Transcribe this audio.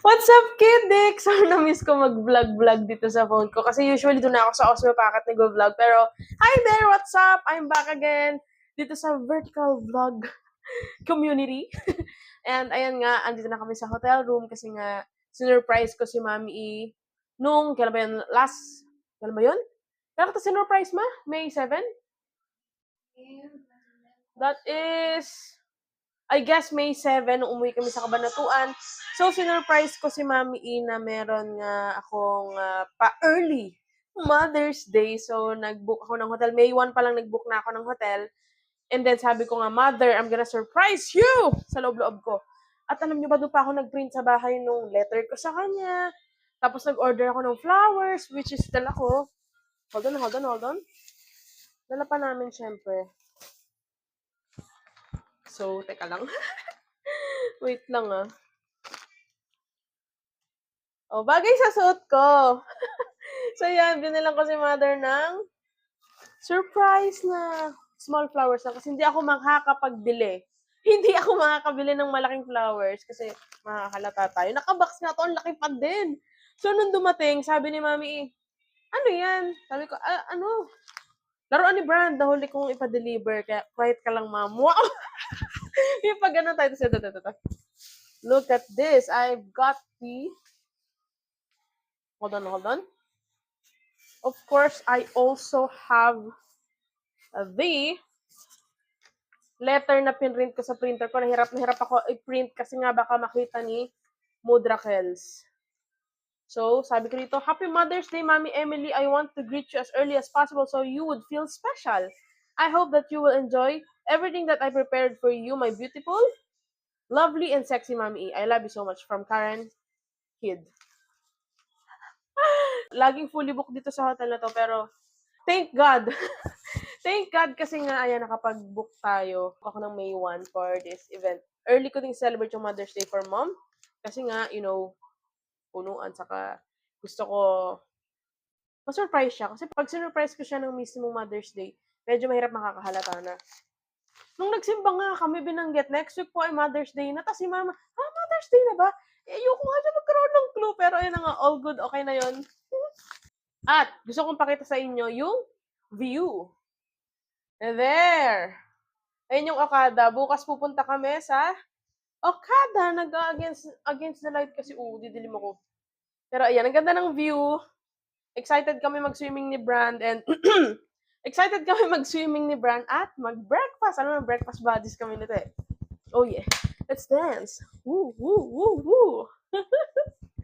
What's up, Kiddick? So, na-miss ko mag-vlog-vlog dito sa phone ko. Kasi usually doon ako sa Osmo Packet nag-vlog. Pero, hi there! What's up? I'm back again dito sa Vertical Vlog Community. And ayan nga, andito na kami sa hotel room kasi nga, sinurprise ko si Mami E. Nung, kailan ba yun? Kailan ba yun? Kailan ka sinurprise, ma? May 7? That is... I guess May 7, nung umuwi kami sa Cabanatuan. So, sinurprise ko si Mami E na meron nga akong pa-early Mother's Day. So, nag-book ako ng hotel. May 1 pa lang nag-book na ako ng hotel. And then, sabi ko nga, Mother, I'm gonna surprise you! Sa loob-loob ko. At alam niyo ba, doon pa ako nag-print sa bahay nung letter ko sa kanya. Tapos, nag-order ako ng flowers, which is dala ko. Hold on. Dala pa namin, syempre. So, teka lang. Wait lang Oh, bagay sa suot ko. So, yan. Binilang ko si Mother ng surprise na small flowers na kasi hindi ako makakapagbili. Hindi ako makakabili ng malaking flowers kasi makakalata tayo. Nakabox nga to, ang laki pa din. So, nung dumating, sabi ni Mami, ano yan? Sabi ko, ano? Laruan ni Brand, nahuli kong ipa-deliver. Kaya, quiet ka lang, ma'am. Wow! Yung pag ano tayo, ito. Look at this. I've got the... Hold on. Of course, I also have the letter na pinrint ko sa printer ko. Nahirap ako i-print kasi nga baka makita ni Mudrakels. So, sabi ko dito, Happy Mother's Day, Mommy Emily. I want to greet you as early as possible so you would feel special. I hope that you will enjoy everything that I prepared for you, my beautiful, lovely, and sexy Mommy E. I love you so much. From Karen Kid. Laging fully booked dito sa hotel na to, pero thank God. Thank God kasi nga, ayan, nakapag-book tayo. Ako ng May 1 for this event. Early ko din celebrate yung Mother's Day for Mom. Kasi nga, punuan. Saka gusto ko ma-surprise siya. Kasi pag sinurprise ko siya ng mismong Mother's Day, medyo mahirap makakahalata na. Nung nagsimba nga kami binanggit, next week po ay Mother's Day na. Tapos si Mama, Mother's Day na ba? Ayoko nga siya magkaroon ng clue. Pero ayun na nga, all good. Okay na yun. At gusto kong pakita sa inyo yung view. There! Ayun yung Okada. Bukas pupunta kami sa Okada. Nag-against the light kasi, didilim ako. Pero ayan, ang ganda ng view. Excited kami mag-swimming ni Brand and excited kami mag-swimming ni Brand at mag-breakfast. Alam mo, breakfast buddies kami nito eh. Oh yeah. Let's dance. Woo, woo, woo, woo.